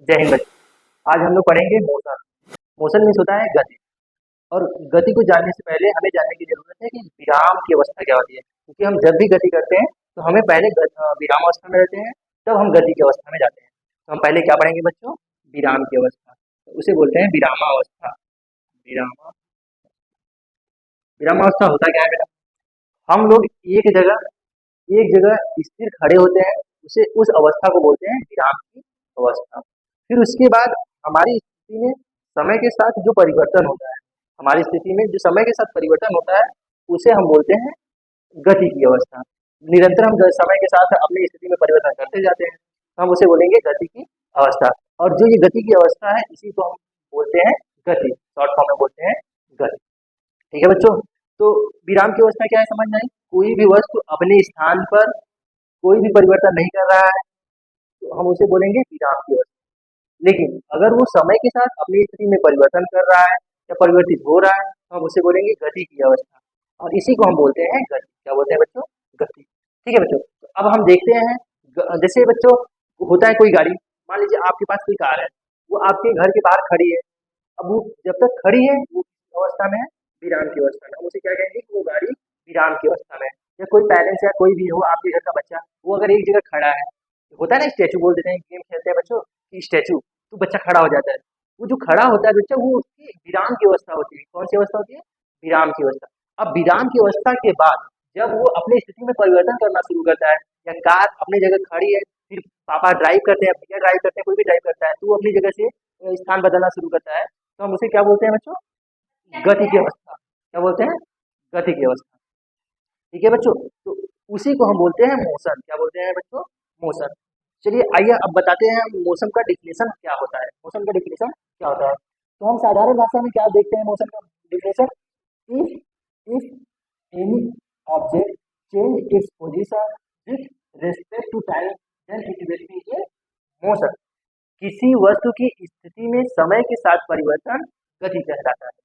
जय हिंद बच्चों। आज हम लोग पढ़ेंगे मोशन। मोशन मीन्स होता है गति। और गति को जानने से पहले हमें जानने की जरूरत है कि विराम की अवस्था क्या होती है, क्योंकि हम जब भी गति करते हैं तो हमें पहले विराम अवस्था में रहते हैं, तब हम गति की अवस्था में जाते हैं। तो हम पहले क्या पढ़ेंगे बच्चों? विराम की अवस्था। तो उसे बोलते हैं विरामावस्था। विरामा विरामावस्था होता क्या है बेटा? हम लोग एक जगह स्थिर खड़े होते हैं, उसे उस अवस्था को बोलते हैं विराम की अवस्था। फिर उसके बाद हमारी स्थिति में समय के साथ जो परिवर्तन होता है, हमारी स्थिति में जो समय के साथ परिवर्तन होता है, उसे हम बोलते हैं गति की अवस्था। निरंतर हम समय के साथ अपनी स्थिति में परिवर्तन करते जाते हैं, हम उसे बोलेंगे गति की अवस्था। और जो ये गति की अवस्था है, इसी को हम बोलते हैं गति, शॉर्ट फॉर्म में बोलते हैं गति। ठीक है बच्चों। तो विराम की अवस्था क्या है समझ में आई? कोई भी वस्तु अपने स्थान पर कोई भी परिवर्तन नहीं कर रहा है तो हम उसे बोलेंगे विराम की अवस्था। लेकिन अगर वो समय के साथ अपनी स्थिति में परिवर्तन कर रहा है या परिवर्तित हो रहा है तो हम उसे बोलेंगे गति की अवस्था। और इसी को हम बोलते हैं गति। क्या बोलते हैं बच्चों? गति। ठीक है बच्चों। तो अब हम देखते हैं जैसे बच्चों होता है कोई गाड़ी, मान लीजिए आपके पास कोई कार है, वो आपके घर के बाहर खड़ी है। अब वो जब तक खड़ी है वो किस अवस्था में है? विराम की अवस्था में। हम उसे क्या कहेंगे कि वो गाड़ी विराम की अवस्था में है। या कोई पेरेंट्स या कोई भी हो आपके घर का बच्चा, वो अगर एक जगह खड़ा है, होता है ना स्टैचू बोल देते हैं, गेम खेलते हैं बच्चों कि स्टैचू, तो बच्चा खड़ा हो जाता है। वो जो खड़ा होता है बच्चा, वो उसकी विराम की अवस्था होती है। कौन सी अवस्था होती है? विराम की अवस्था। अब विराम की अवस्था के बाद जब वो अपनी स्थिति में परिवर्तन करना शुरू करता है, या कार अपनी जगह खड़ी है, फिर पापा ड्राइव करते हैं, भैया ड्राइव करते हैं, कोई भी ड्राइव करता है, तो वो अपनी जगह से स्थान बदलना शुरू करता है, तो हम उसे क्या बोलते हैं बच्चों? गति की अवस्था। क्या बोलते हैं? गति की अवस्था। ठीक है बच्चों। तो उसी को हम बोलते हैं मोशन। क्या बोलते हैं बच्चों? मोशन। चलिए आइए अब बताते हैं मौसम का डिफिनेशन क्या होता है। मौसम का डिफिनेशन क्या होता है? तो हम साधारण भाषा में क्या देखते हैं मौसम का definition? If if any object change its position with respect to time then it will be a motion. किसी वस्तु की स्थिति में समय के साथ परिवर्तन गति कहलाता है।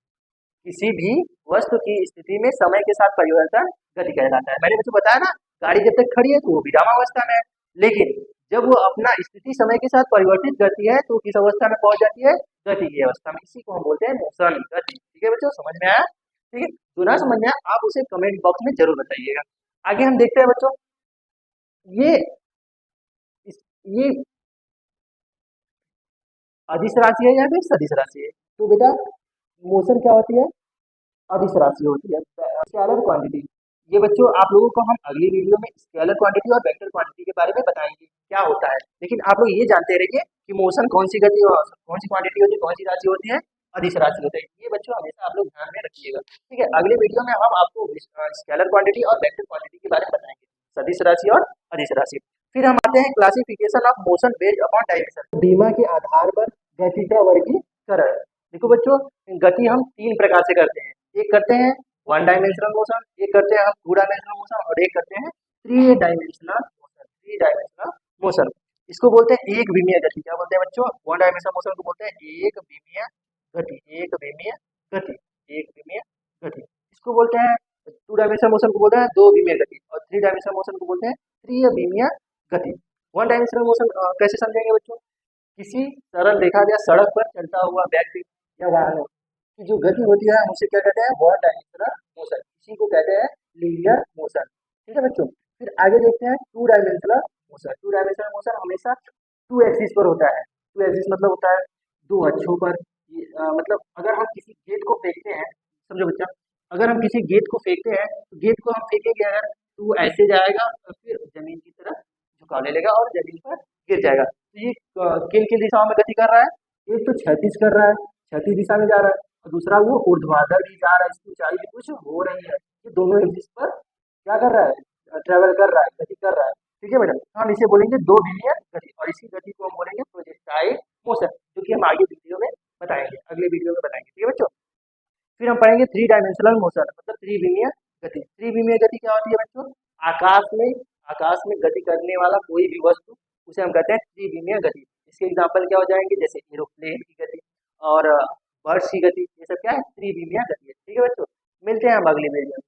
किसी भी वस्तु की स्थिति में समय के साथ परिवर्तन गति कहलाता है। मैंने बच्चों बताया ना, गाड़ी जब तक खड़ी है तो वो विरामावस्था में है, लेकिन जब वो अपना स्थिति समय के साथ परिवर्तित करती है तो किस अवस्था में पहुंच जाती है? गति की अवस्था में। इसी को हम बोलते हैं मोशन, गति। ठीक है बच्चों, समझ में आया? ठीक है, जो ना समझ में आया आप उसे कमेंट बॉक्स में जरूर बताइएगा। आगे हम देखते हैं बच्चों, ये ये अदिश राशि है या फिर सदिश राशि है? तो बेटा मोशन क्या होती है? अदिश राशि होती है, स्केलर क्वांटिटी। ये बच्चों आप लोगों को हम अगली वीडियो में स्केलर क्वांटिटी और वेक्टर क्वांटिटी के बारे में बताएंगे क्या होता है। लेकिन आप लोग ये जानते रहिए कि मोशन कौन सी गति और कौन सी क्वांटिटी होती है, कौन सी राशि होती है? अदिश राशि होती है। ये बच्चों हमेशा आप लोग ध्यान में रखिएगा। ठीक है, अगले वीडियो में हम आपको स्केलर क्वांटिटी और वेक्टर क्वांटिटी के बारे में बताएंगे, सदिश राशि और अदिश राशि। फिर हम आते हैं classification of motion based upon direction. बीमा के आधार पर गति का वर्गीकरण। देखो बच्चों, गति हम तीन प्रकार से करते हैं। एक करते हैं वन डायमेंशनल मोशन, एक करते हैं हम टू डायमेंशनल मोशन, और एक करते हैं three dimensional motion. Three dimensional motion इसको बोलते हैं एक विमीय गति। क्या बोलते हैं बच्चों? वन डायमेंशनल मोशन को बोलते हैं एक विमीय गति। एक विमीय गति, एक विमीय गति। इसको बोलते हैं टू डायमेंशनल मोशन को बोलते हैं दो विमीय गति, और थ्री डायमेंशनल मोशन को बोलते हैं त्रिविमीय गति। वन डायमेंशनल मोशन कैसे समझेंगे बच्चों? किसी सरल रेखा या सड़क पर चलता हुआ व्यक्ति या वाहनों की जो गति होती है उसे क्या कहते हैं? One dimensional motion. इसी को कहते हैं लीनियर मोशन। ठीक है बच्चों। फिर आगे देखते हैं two dimensional motion. Two dimensional motion हमेशा टू एक्सिस पर होता है। टू एक्सिस मतलब होता है दो अक्षों पर। मतलब अगर हम किसी गेट को फेंकते हैं, समझो बच्चा, अगर हम किसी गेट को फेंकते हैं तो गेट को हम फेंकेंगे अगर, तो वो ऐसे जाएगा और फिर जमीन की तरफ झुकाव ले लेगा और जमीन पर गिर जाएगा। तो ये किन किन दिशाओं में गति कर रहा है? एक तो क्षैतिज कर रहा है, क्षैतिज दिशा में जा रहा है, और दूसरा वो ऊर्ध्वाधर भी जा रहा है, इसकी ऊंचाई भी कुछ हो रही है। ये दोनों एक्सिस पर क्या कर रहा है? ट्रेवल कर रहा है, गति कर रहा है। ठीक है मैडम, हम इसे बोलेंगे दो विमीय गति, और इसी गति को हम बोलेंगे प्रोजेक्टाइल मोशन, जो कि हम आगे वीडियो में बताएंगे, अगले वीडियो में बताएंगे। ठीक है बच्चों। फिर हम पढ़ेंगे थ्री डायमेंशनल मोशन, मतलब त्रिविमीय गति। त्रिविमीय गति क्या होती है बच्चों? आकाश में गति करने वाला कोई भी वस्तु, उसे हम कहते हैं त्रिविमीय गति। इसके एग्जाम्पल क्या हो जाएंगे? जैसे एरोप्लेन की गति और बर्ड्स की गति, ये सब क्या है? त्रिविमीय गति है। ठीक है बच्चों, मिलते हैं हम अगली वीडियो में।